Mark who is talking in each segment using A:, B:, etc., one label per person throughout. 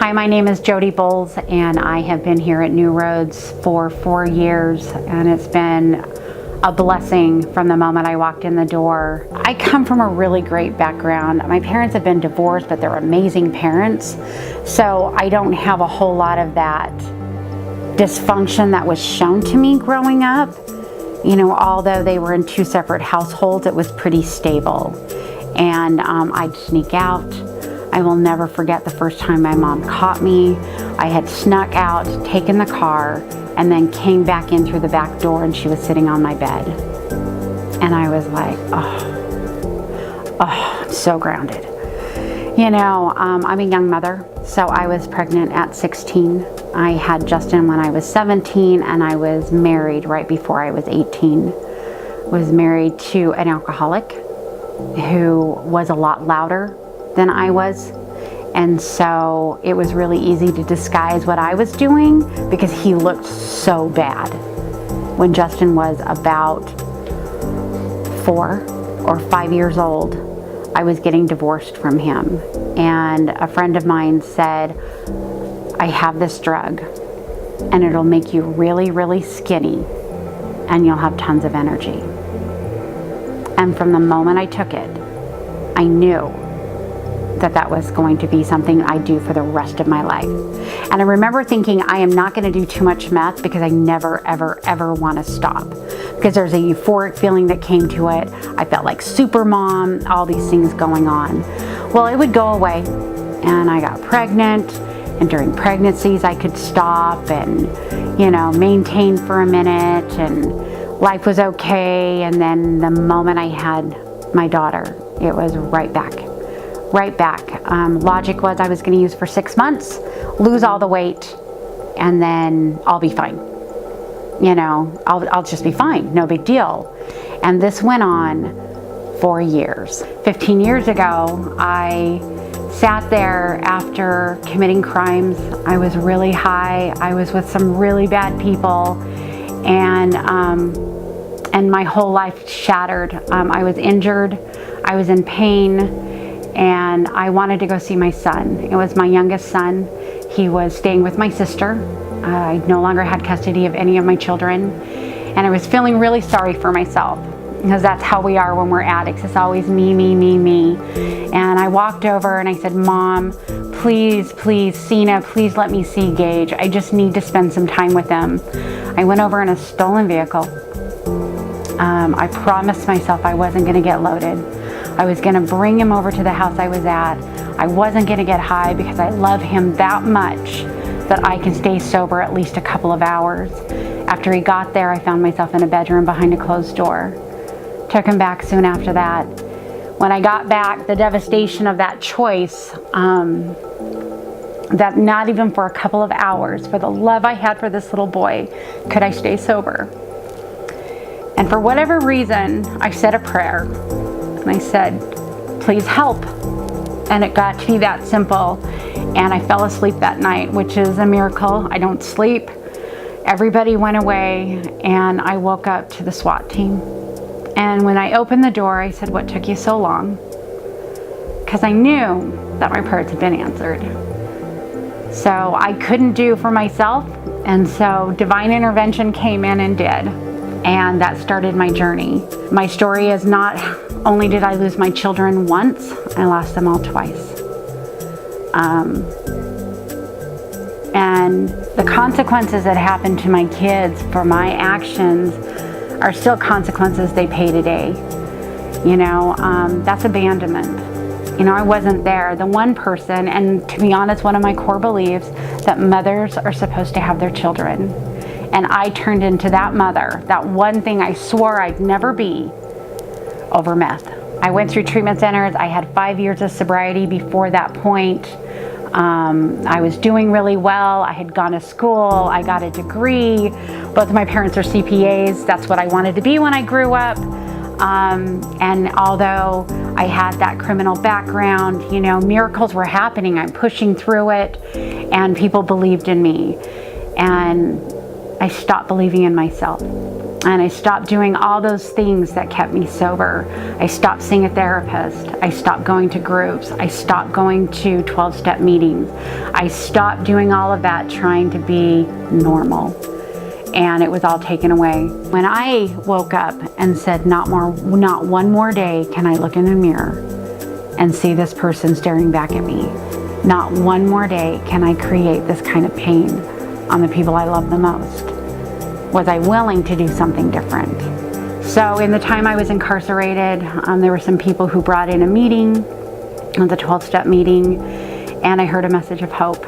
A: Hi, my name is Jodi Bowles, and I have been here at New Roads for 4 years, and it's been a blessing from the moment I walked in the door. I come from a really great background. My parents have been divorced, but they're amazing parents, so I don't have a whole lot of that dysfunction that was shown to me growing up. You know, although they were in 2 separate households, it was pretty stable. And I'd sneak out. I will never forget the first time my mom caught me. I had snuck out, taken the car, and then came back in through the back door, and she was sitting on my bed. And I was like, oh, I'm so grounded. You know, I'm a young mother, so I was pregnant at 16. I had Justin when I was 17, and I was married right before I was 18. Was married to an alcoholic who was a lot louder than I was. And so it was really easy to disguise what I was doing because he looked so bad. When Justin was about 4 or 5 years old, I was getting divorced from him. And a friend of mine said, I have this drug and it'll make you really, really skinny and you'll have tons of energy. And from the moment I took it, I knew that that was going to be something I do for the rest of my life. And I remember thinking, I am not going to do too much meth because I never, ever, ever want to stop. Because there's a euphoric feeling that came to it. I felt like super mom, all these things going on. Well, it would go away, and I got pregnant, and during pregnancies I could stop and, you know, maintain for a minute, and life was okay. And then the moment I had my daughter, it was right back. Logic was I was going to use for 6 months, lose all the weight, and then I'll be fine. You know, I'll just be fine, no big deal. And this went on for years. 15 years ago, I sat there after committing crimes. I was really high. I was with some really bad people, and my whole life shattered. I was injured. I was in pain. And I wanted to go see my son. It was my youngest son. He was staying with my sister. I no longer had custody of any of my children. And I was feeling really sorry for myself, because that's how we are when we're addicts. It's always me, me, me, me. And I walked over and I said, Mom, please, Sina, please let me see Gage. I just need to spend some time with him. I went over in a stolen vehicle. I promised myself I wasn't gonna get loaded. I was going to bring him over to the house I was at. I wasn't going to get high because I love him that much that I can stay sober at least a couple of hours. After he got there, I found myself in a bedroom behind a closed door. Took him back soon after that. When I got back, the devastation of that choice, that not even for a couple of hours, for the love I had for this little boy, could I stay sober. And for whatever reason, I said a prayer. And I said, please help. And it got to be that simple. And I fell asleep that night, which is a miracle. I don't sleep. Everybody went away, and I woke up to the SWAT team. And when I opened the door, I said, what took you so long? Because I knew that my prayers had been answered. So I couldn't do for myself. And so divine intervention came in and did. And that started my journey. My story is not only did I lose my children once, I lost them all twice. And the consequences that happened to my kids for my actions are still consequences they pay today. You know, that's abandonment. You know, I wasn't there. The one person, and to be honest, one of my core beliefs, that mothers are supposed to have their children. And I turned into that mother, that one thing I swore I'd never be, over meth. I went through treatment centers. I had 5 years of sobriety before that point. I was doing really well. I had gone to school. I got a degree. Both of my parents are CPAs. That's what I wanted to be when I grew up. And although I had that criminal background, you know, miracles were happening. I'm pushing through it, and people believed in me. And I stopped believing in myself. And I stopped doing all those things that kept me sober. I stopped seeing a therapist. I stopped going to groups. I stopped going to 12-step meetings. I stopped doing all of that trying to be normal. And it was all taken away. When I woke up and said, not one more day can I look in the mirror and see this person staring back at me. Not one more day can I create this kind of pain on the people I love the most. Was I willing to do something different? So in the time I was incarcerated, there were some people who brought in a meeting, the 12-step meeting, and I heard a message of hope.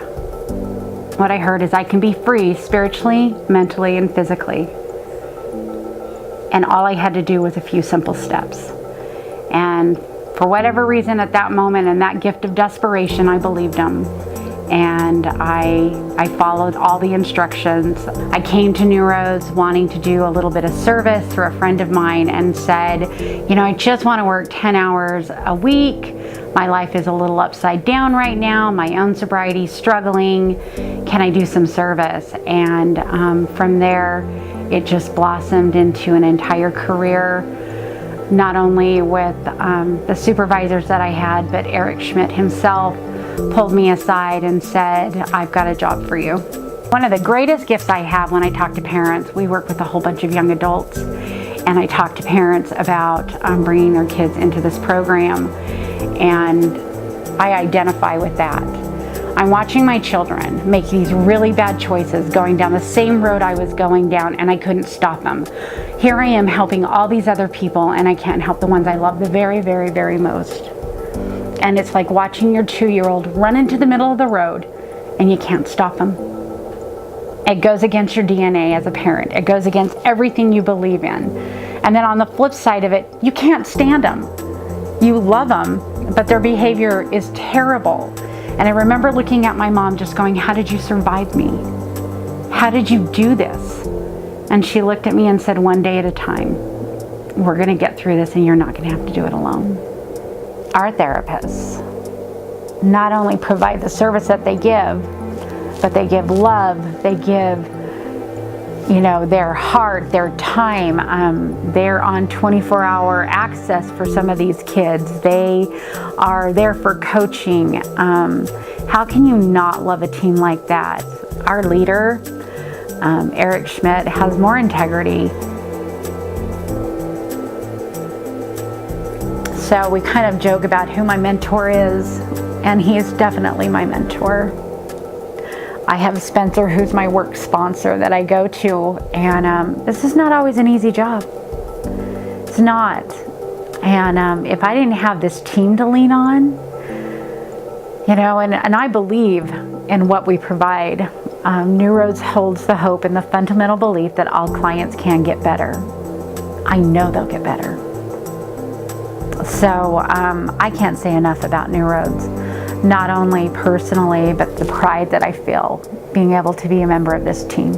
A: What I heard is I can be free spiritually, mentally, and physically. And all I had to do was a few simple steps. And for whatever reason at that moment and that gift of desperation, I believed him. And I followed all the instructions. I came to New Roads wanting to do a little bit of service through a friend of mine and said, I just want to work 10 hours a week. My life is a little upside down right now. My own sobriety is struggling. Can I do some service? And from there, it just blossomed into an entire career, not only with the supervisors that I had, but Eric Schmidt himself pulled me aside and said, I've got a job for you. One of the greatest gifts I have when I talk to parents, we work with a whole bunch of young adults, and I talk to parents about bringing their kids into this program, and I identify with that. I'm watching my children make these really bad choices going down the same road I was going down, and I couldn't stop them. Here I am helping all these other people, and I can't help the ones I love the very, very, very most. And it's like watching your 2-year-old run into the middle of the road and you can't stop them. It goes against your DNA as a parent. It goes against everything you believe in. And then on the flip side of it, you can't stand them. You love them, but their behavior is terrible. And I remember looking at my mom just going, how did you survive me? How did you do this? And she looked at me and said, one day at a time. We're going to get through this and you're not going to have to do it alone. Our therapists not only provide the service that they give, but they give love, they give, their heart, their time. They're on 24-hour access for some of these kids. They are there for coaching. How can you not love a team like that? Our leader, Eric Schmidt, has more integrity. So we kind of joke about who my mentor is, and he is definitely my mentor. I have Spencer, who's my work sponsor that I go to, and this is not always an easy job. It's not. And if I didn't have this team to lean on, and I believe in what we provide. New Roads holds the hope and the fundamental belief that all clients can get better. I know they'll get better. So I can't say enough about New Roads, not only personally, but the pride that I feel being able to be a member of this team.